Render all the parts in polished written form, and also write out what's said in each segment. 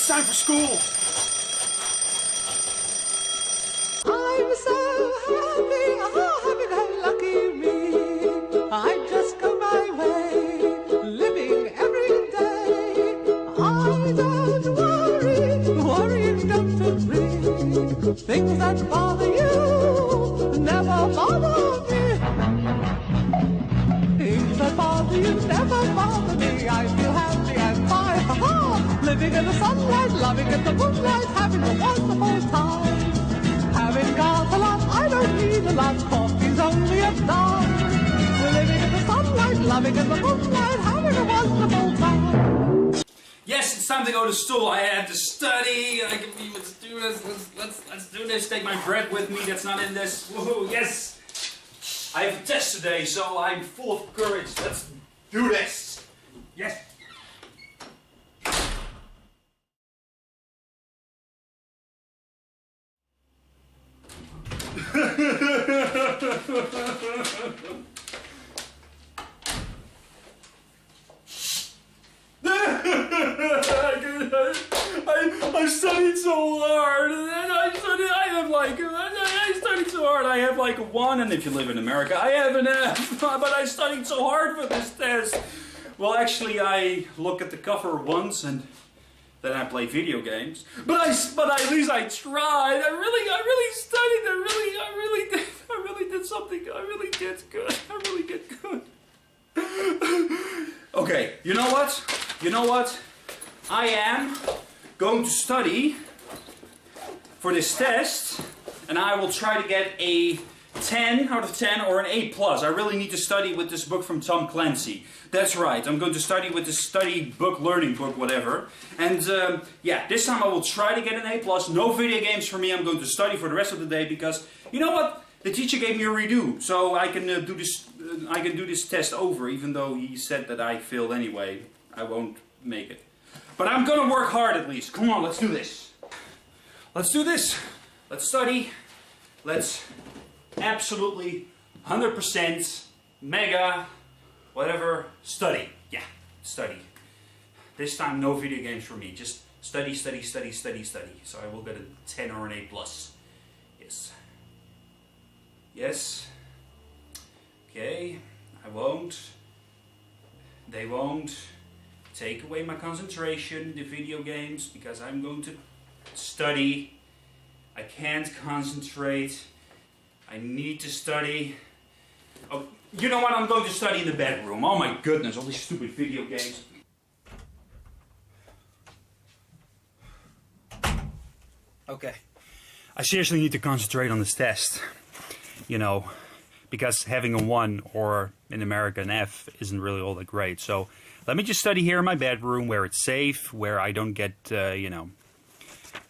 It's time for school. I'm so happy, lucky me. I just go my way, living every day. I don't worry, worrying don't agree. Things that bother you never bother me. Things that bother you never bother me. I feel happy and fine, ha-ha. Living in the sunlight, loving in the moonlight, having a wonderful time. Having got a lot, I don't need a lot. Coffee's only a dime. We're living in the sunlight, loving in the moonlight, having a wonderful time. Yes, it's time to go to school. I have to study. Let's do this. Let's do this. Take my bread with me. That's not in this. Woohoo! Yes. I have a test today, so I'm full of courage. Let's do this. Yes. I studied so hard. I studied so hard. I have like a 1, and if you live in America, I have an F. But I studied so hard for this test. Well, actually, I look at the cover once, and then I play video games. But at least I tried. I really studied. I really did something. I really did good. I really did good. Okay, you know what? You know what? I am going to study for this test, and I will try to get a 10 out of 10 or an A+. I really need to study with this book from Tom Clancy. That's right, I'm going to study with this study book, learning book, whatever. And yeah, this time I will try to get an A+. No video games for me. I'm going to study for the rest of the day because, you know what? The teacher gave me a redo, so I can do this. I can do this test over, even though he said that I failed anyway. I won't make it, but I'm gonna work hard at least. Come on, let's do this. Let's do this. Let's study. Let's absolutely 100% mega whatever study. Yeah, study. This time no video games for me. Just study, study, study, study, study. So I will get a 10 or an A+. Yes. Yes. Okay. I won't. They won't take away my concentration, the video games, because I'm going to study. I can't concentrate. I need to study. Oh, you know what? I'm going to study in the bedroom. Oh my goodness, all these stupid video games. Okay. I seriously need to concentrate on this test. You know, because having a 1 or in America an F isn't really all that great. So let me just study here in my bedroom where it's safe, where I don't get, you know,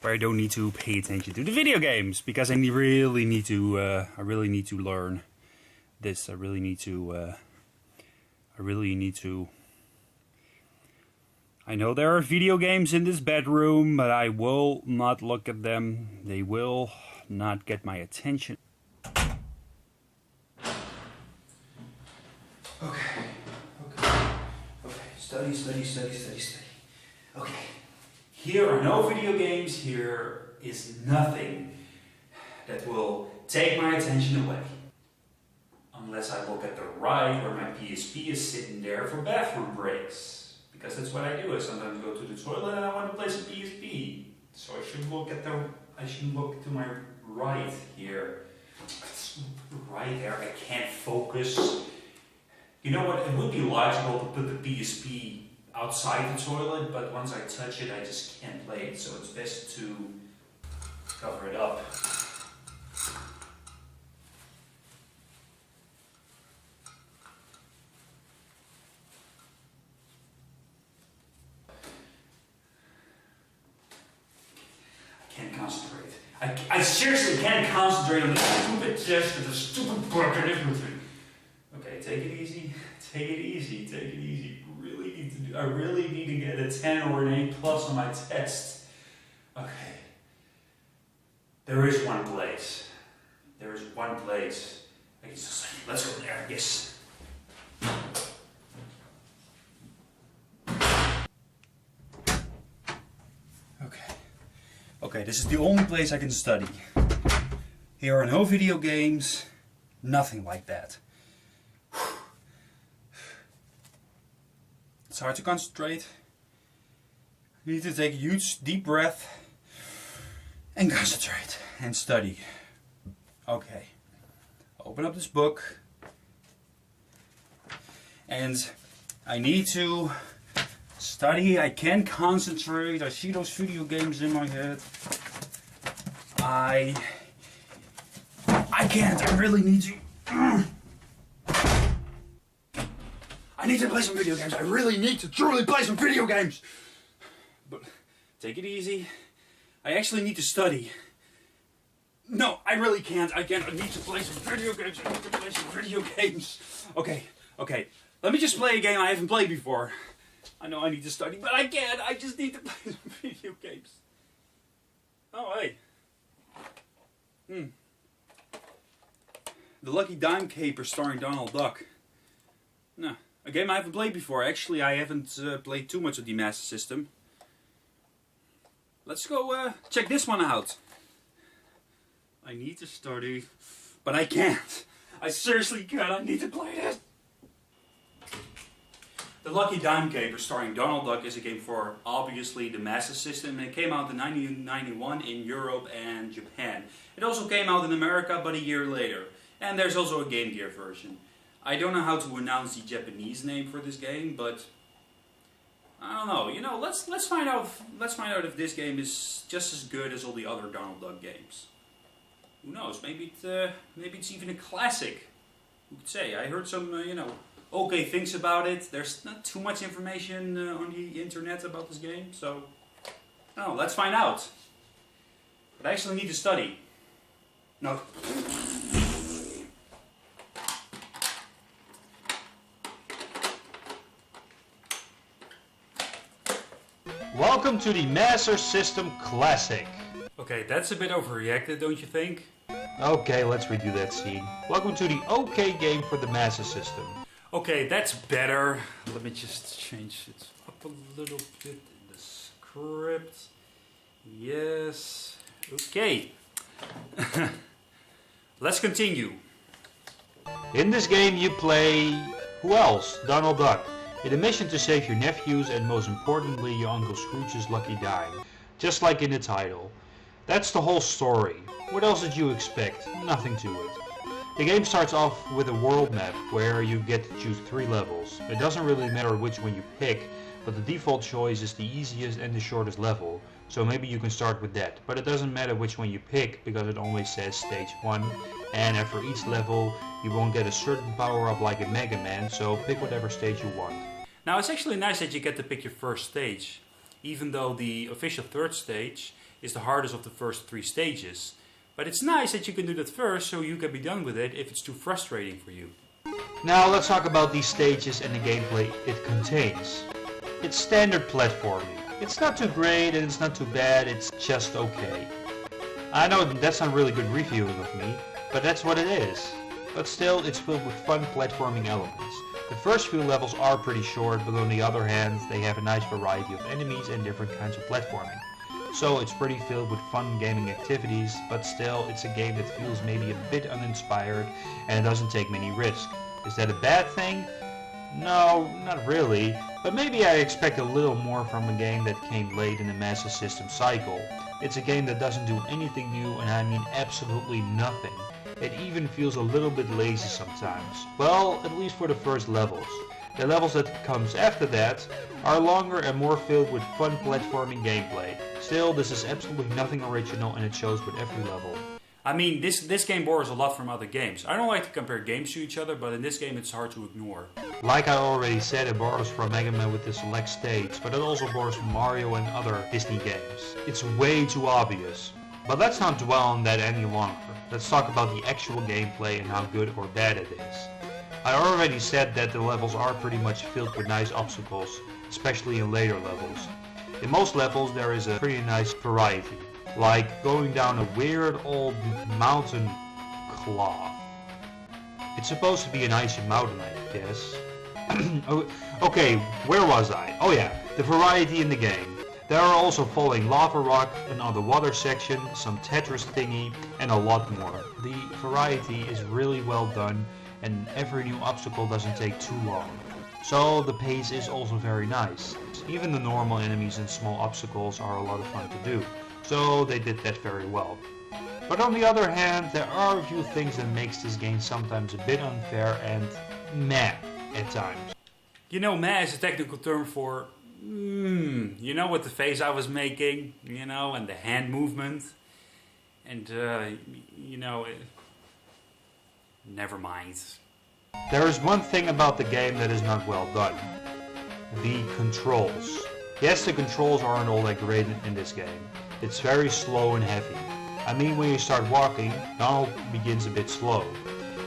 where I don't need to pay attention to the video games, because I really need to learn this. I really need to. I know there are video games in this bedroom, but I will not look at them. They will not get my attention. Okay. Study. Okay. Here are no video games. Here is nothing that will take my attention away. Unless I look at the right where my PSP is sitting there for bathroom breaks. Because that's what I do. I sometimes go to the toilet and I want to play some PSP. So I should look to my right here. It's right there. I can't focus. You know what? It would be logical to put the PSP outside the toilet, but once I touch it, I just can't play it. So it's best to cover it up. I can't concentrate. I seriously can't concentrate on this stupid test with the stupid book and everything. Okay, take it easy. I really need to get a 10 or an A+ on my test. Okay. There is one place. I can just say, let's go there, yes. Okay, this is the only place I can study. Here are no video games, nothing like that. It's hard to concentrate. You need to take a huge deep breath and concentrate and study. Okay, open up this book and I need to study. I can't concentrate. I see those video games in my head. I can't. I really need to. I need to play some video games. I really need to truly play some video games. But take it easy. I actually need to study. No, I really can't. I can't. I need to play some video games. I need to play some video games. Okay. Let me just play a game I haven't played before. I know I need to study, but I can't. I just need to play some video games. Oh, hey. The Lucky Dime Caper starring Donald Duck. No, a game I haven't played before. Actually, I haven't played too much of the Master System. Let's go check this one out. I need to study, but I can't. I seriously can't. I need to play this. The Lucky Dime Caper starring Donald Duck is a game for, obviously, the Master System. And it came out in 1991 in Europe and Japan. It also came out in America, but a year later. And there's also a Game Gear version. I don't know how to announce the Japanese name for this game, but I don't know. You know, let's find out. Let's find out if this game is just as good as all the other Donald Duck games. Who knows? Maybe it's even a classic. Who could say? I heard some okay things about it. There's not too much information on the internet about this game, so oh, let's find out. But I actually need to study. No. Welcome to the Master System Classic. Okay, that's a bit overreacted, don't you think? Okay, let's redo that scene. Welcome to the OK game for the Master System. Okay, that's better. Let me just change it up a little bit in the script. Yes. Okay. Let's continue. In this game you play... who else? Donald Duck. In a mission to save your nephews and most importantly your Uncle Scrooge's lucky dime. Just like in the title. That's the whole story. What else did you expect? Nothing to it. The game starts off with a world map where you get to choose 3 levels. It doesn't really matter which one you pick, but the default choice is the easiest and the shortest level. So maybe you can start with that. But it doesn't matter which one you pick because it always says stage 1. And after each level you won't get a certain power up like a Mega Man, so pick whatever stage you want. Now it's actually nice that you get to pick your first stage, even though the official 3rd stage is the hardest of the first 3 stages. But it's nice that you can do that first so you can be done with it if it's too frustrating for you. Now let's talk about these stages and the gameplay it contains. It's standard platforming. It's not too great and it's not too bad, it's just okay. I know that's not really good reviewing of me, but that's what it is. But still, it's filled with fun platforming elements. The first few levels are pretty short, but on the other hand, they have a nice variety of enemies and different kinds of platforming. So it's pretty filled with fun gaming activities, but still, it's a game that feels maybe a bit uninspired and it doesn't take many risks. Is that a bad thing? No, not really, but maybe I expect a little more from a game that came late in the Master System cycle. It's a game that doesn't do anything new, and I mean absolutely nothing. It even feels a little bit lazy sometimes. Well, at least for the first levels. The levels that comes after that are longer and more filled with fun platforming gameplay. Still, this is absolutely nothing original and it shows with every level. I mean, this game borrows a lot from other games. I don't like to compare games to each other, but in this game it's hard to ignore. Like I already said, it borrows from Mega Man with the select stage, but it also borrows from Mario and other Disney games. It's way too obvious. But let's not dwell on that any longer. Let's talk about the actual gameplay and how good or bad it is. I already said that the levels are pretty much filled with nice obstacles, especially in later levels. In most levels there is a pretty nice variety, like going down a weird old mountain cloth. It's supposed to be an icy mountain, I guess. Okay, where was I? Oh yeah, the variety in the game. There are also falling lava rock, another water section, some Tetris thingy, and a lot more. The variety is really well done, and every new obstacle doesn't take too long. So the pace is also very nice. Even the normal enemies and small obstacles are a lot of fun to do, so they did that very well. But on the other hand, there are a few things that makes this game sometimes a bit unfair and meh at times. You know, meh is a technical term for you know, with the face I was making, you know, and the hand movement, and you know, never mind. There is one thing about the game that is not well done. The controls. Yes, the controls aren't all that great in this game. It's very slow and heavy. I mean, when you start walking, Donald begins a bit slow.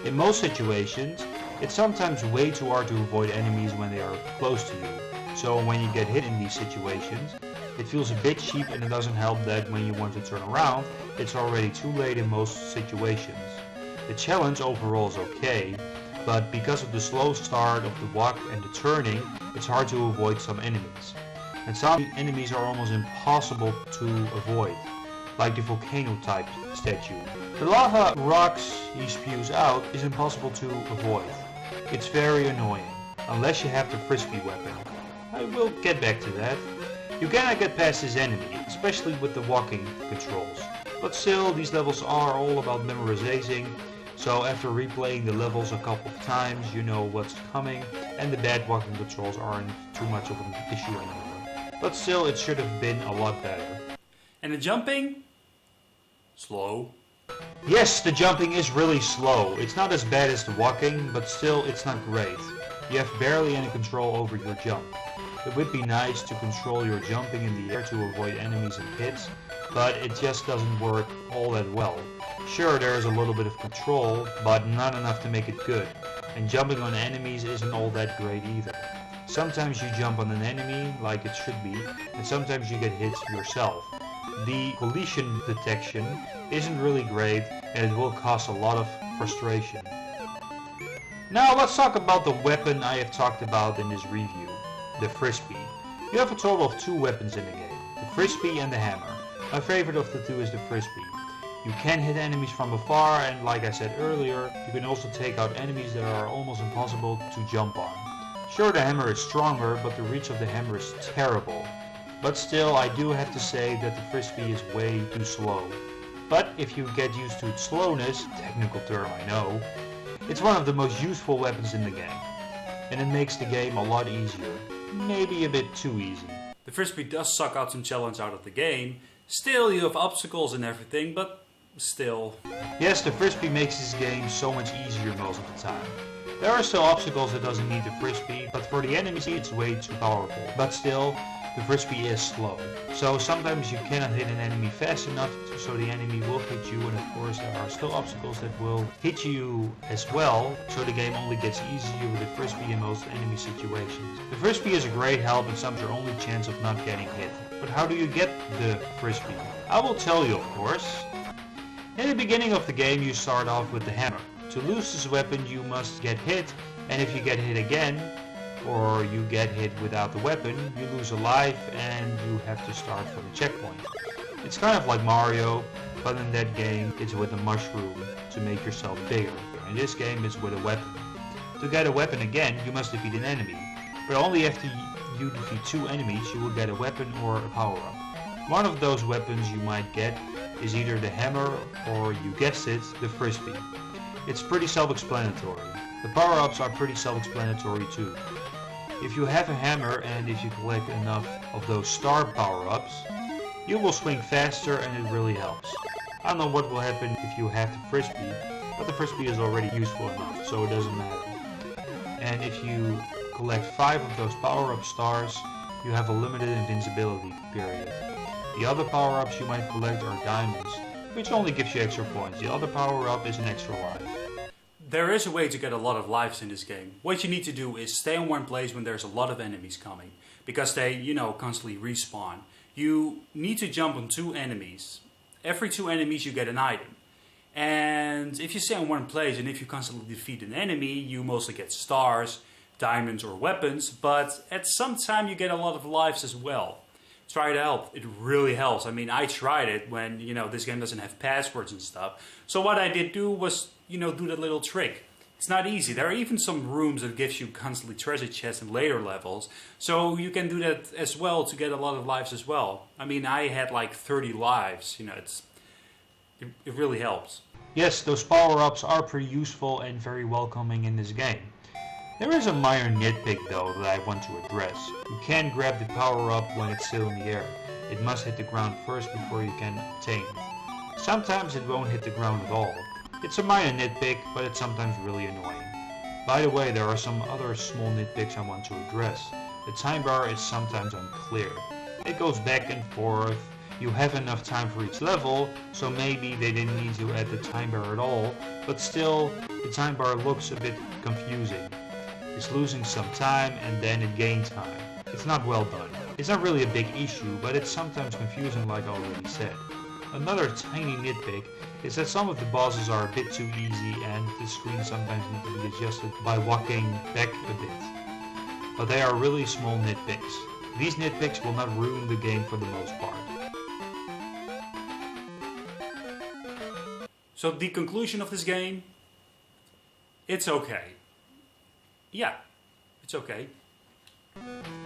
In most situations, it's sometimes way too hard to avoid enemies when they are close to you. So when you get hit in these situations, it feels a bit cheap, and it doesn't help that when you want to turn around, it's already too late in most situations. The challenge overall is okay, but because of the slow start of the walk and the turning, it's hard to avoid some enemies. And some enemies are almost impossible to avoid, like the volcano type statue. The lava rocks he spews out is impossible to avoid. It's very annoying, unless you have the frisbee weapon. I will get back to that. You cannot get past this enemy, especially with the walking controls. But still, these levels are all about memorizing, so after replaying the levels a couple of times, you know what's coming, and the bad walking controls aren't too much of an issue anymore. But still, it should have been a lot better. And the jumping? Slow. Yes, the jumping is really slow. It's not as bad as the walking, but still, it's not great. You have barely any control over your jump. It would be nice to control your jumping in the air to avoid enemies and hits, but it just doesn't work all that well. Sure, there is a little bit of control, but not enough to make it good. And jumping on enemies isn't all that great either. Sometimes you jump on an enemy, like it should be, and sometimes you get hit yourself. The collision detection isn't really great, and it will cause a lot of frustration. Now let's talk about the weapon I have talked about in this review. The frisbee. You have a total of 2 weapons in the game, the frisbee and the hammer. My favorite of the 2 is the frisbee. You can hit enemies from afar, and like I said earlier, you can also take out enemies that are almost impossible to jump on. Sure, the hammer is stronger, but the reach of the hammer is terrible. But still, I do have to say that the frisbee is way too slow. But if you get used to its slowness, technical term I know, it's one of the most useful weapons in the game. And it makes the game a lot easier. Maybe a bit too easy. The frisbee does suck out some challenge out of the game. Still, you have obstacles and everything, but still. Yes, the frisbee makes this game so much easier most of the time. There are still obstacles that doesn't need the frisbee, but for the enemies it's way too powerful. But still, the frisbee is slow. So sometimes you cannot hit an enemy fast enough so the enemy will hit you, and of course there are still obstacles that will hit you as well, so the game only gets easier with the frisbee in most enemy situations. The frisbee is a great help and sometimes your only chance of not getting hit. But how do you get the frisbee? I will tell you, of course. In the beginning of the game you start off with the hammer. To lose this weapon you must get hit, and if you get hit again, or you get hit without the weapon, you lose a life and you have to start from the checkpoint. It's kind of like Mario, but in that game it's with a mushroom to make yourself bigger. In this game it's with a weapon. To get a weapon again, you must defeat an enemy, but only after you defeat 2 enemies you will get a weapon or a power-up. One of those weapons you might get is either the hammer or, you guessed it, the frisbee. It's pretty self-explanatory. The power-ups are pretty self-explanatory too. If you have a hammer and if you collect enough of those star power-ups, you will swing faster and it really helps. I don't know what will happen if you have the frisbee, but the frisbee is already useful enough, so it doesn't matter. And if you collect 5 of those power-up stars, you have a limited invincibility period. The other power-ups you might collect are diamonds, which only gives you extra points. The other power-up is an extra life. There is a way to get a lot of lives in this game. What you need to do is stay in one place when there's a lot of enemies coming, because they, you know, constantly respawn. You need to jump on 2 enemies. Every 2 enemies you get an item. And if you stay in one place and if you constantly defeat an enemy, you mostly get stars, diamonds or weapons, but at some time you get a lot of lives as well. try it out. It really helps. I mean, I tried it when, you know, this game doesn't have passwords and stuff. So what I did do was, you know, do that little trick. It's not easy. There are even some rooms that gives you constantly treasure chests in later levels. So you can do that as well to get a lot of lives as well. I mean, I had like 30 lives, you know, it really helps. Yes, those power-ups are pretty useful and very welcoming in this game. There is a minor nitpick though that I want to address. You can't grab the power-up when it's still in the air. It must hit the ground first before you can obtain it. Sometimes it won't hit the ground at all. It's a minor nitpick, but it's sometimes really annoying. By the way, there are some other small nitpicks I want to address. The time bar is sometimes unclear. It goes back and forth. You have enough time for each level, so maybe they didn't need to add the time bar at all, but still, the time bar looks a bit confusing. It's losing some time and then it gains time. It's not well done. It's not really a big issue, but it's sometimes confusing like I already said. Another tiny nitpick is that some of the bosses are a bit too easy and the screen sometimes needs to be adjusted by walking back a bit. But they are really small nitpicks. These nitpicks will not ruin the game for the most part. So the conclusion of this game, it's okay. Yeah, it's okay.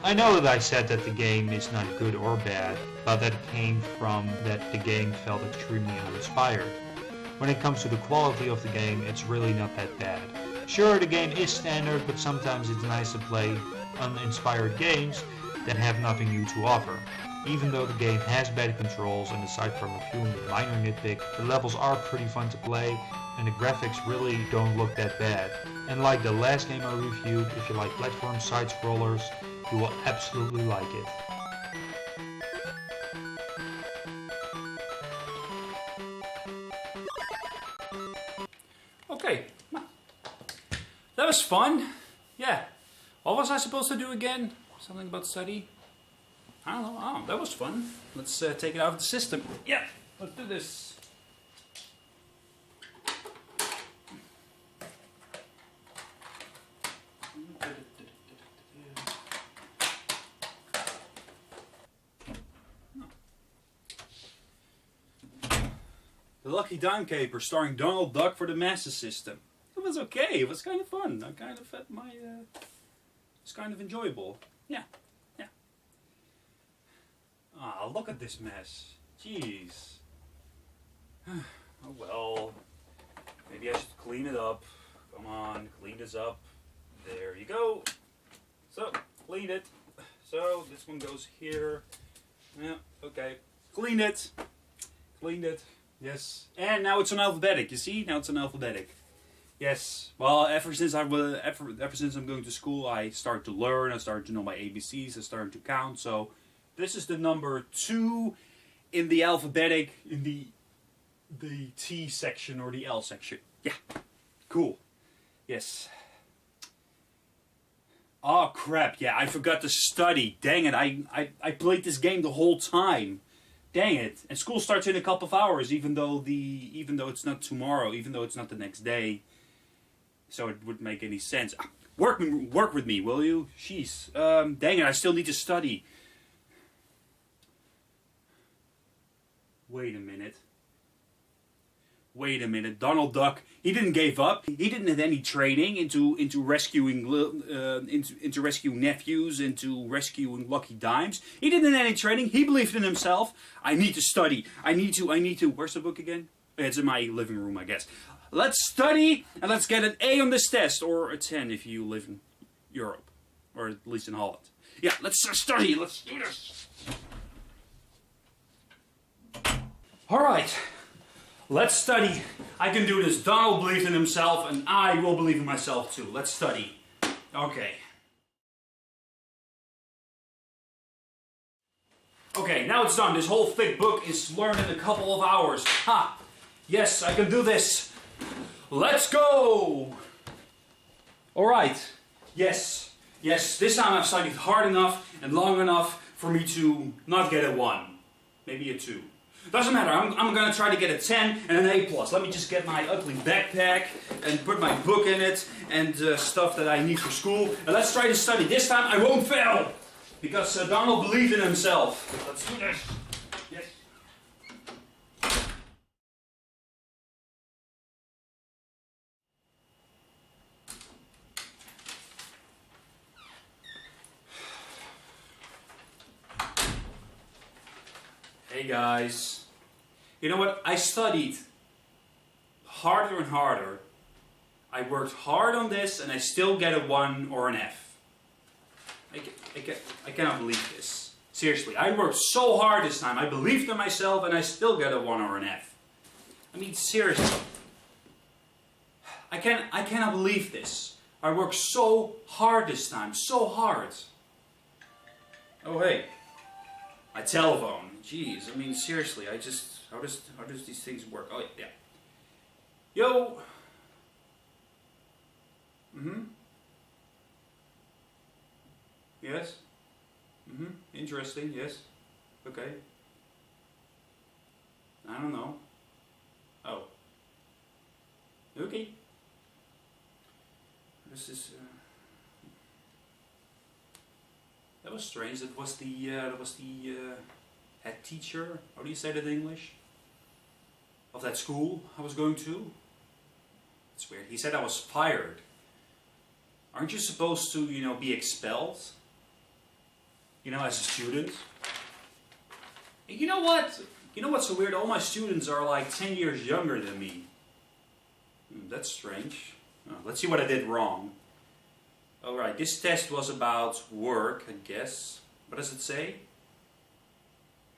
I know that I said that the game is not good or bad, but that came from that the game felt extremely uninspired. When it comes to the quality of the game, it's really not that bad. Sure, the game is standard, but sometimes it's nice to play uninspired games that have nothing new to offer. Even though the game has bad controls, and aside from a few minor nitpicks, the levels are pretty fun to play, and the graphics really don't look that bad. And like the last game I reviewed, if you like platform side-scrollers, you will absolutely like it. Okay, that was fun. Yeah, what was I supposed to do again? Something about study? I don't know. Oh, that was fun. Let's take it out of the system. Yeah, let's do this. The Lucky Dime Caper, starring Donald Duck for the Master System. It was okay. It was kind of fun. I kind of had my. It's kind of enjoyable. Yeah, yeah. Ah, look at this mess. Jeez. Oh well. Maybe I should clean it up. Come on, clean this up. There you go. So, clean it. So, this one goes here. Yeah, okay. Cleaned it. Cleaned it. Yes. And now it's on alphabetic. You see? Now it's on alphabetic. Yes. Well, ever since I'm going to school, I start to learn. I start to know my ABCs. I start to count. So, this is the number 2 in the alphabetic, in the T section or the L section. Yeah. Cool. Yes. Oh crap, yeah, I forgot to study. Dang it, I played this game the whole time. Dang it. And school starts in a couple of hours, even though it's not tomorrow, even though it's not the next day. So it wouldn't make any sense. Work with me, will you? Jeez. Dang it, I still need to study. Wait a minute. Donald Duck, he didn't give up. He didn't have any training into rescuing nephews, into rescuing Lucky Dimes. He didn't have any training. He believed in himself. I need to study. I need to. Where's the book again? It's in my living room, I guess. Let's study and let's get an A on this test, or a 10 if you live in Europe, or at least in Holland. Yeah, let's study. Let's do this. All right. Let's study. I can do this. Donald believes in himself, and I will believe in myself too. Let's study. Okay. Okay, now it's done. This whole thick book is learned in a couple of hours. Ha! Yes, I can do this. Let's go! Alright. Yes. Yes, this time I've studied hard enough and long enough for me to not get a 1. Maybe a 2. Doesn't matter, I'm gonna try to get a 10 and an A+. Let me just get my ugly backpack and put my book in it and stuff that I need for school. And let's try to study. This time I won't fail! Because Donald believed in himself. Let's do this. Yes. Hey guys. You know what? I studied harder and harder. I worked hard on this and I still get a 1 or an F. I cannot believe this. Seriously, I worked so hard this time. I believed in myself and I still get a 1 or an F. I mean, seriously. I cannot believe this. I worked so hard this time. So hard. Oh hey. My telephone. Jeez, I mean seriously, how does these things work? Oh yeah. Yo. Yes. Interesting, yes. Okay. I don't know. Oh. Okay. This is that was strange. That was the head teacher. How do you say that in English? Of that school I was going to. It's weird. He said I was fired. Aren't you supposed to, you know, be expelled? You know, as a student. And you know what? You know what's so weird? All my students are like 10 years younger than me. That's strange. Let's see what I did wrong. Alright, this test was about work, I guess. What does it say?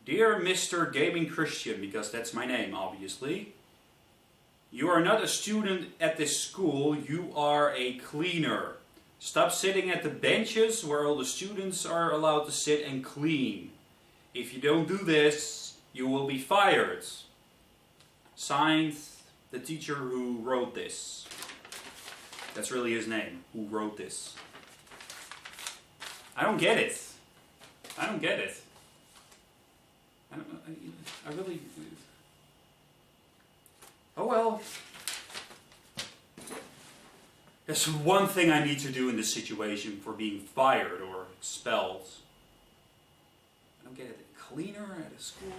Dear Mr. Gaming Christian, because that's my name, obviously. You are not a student at this school, you are a cleaner. Stop sitting at the benches where all the students are allowed to sit and clean. If you don't do this, you will be fired. Signed, the teacher who wrote this. That's really his name, who wrote this. I don't get it. I don't get it. I really... Oh well. There's one thing I need to do in this situation for being fired or expelled. I don't get it. Cleaner at a school?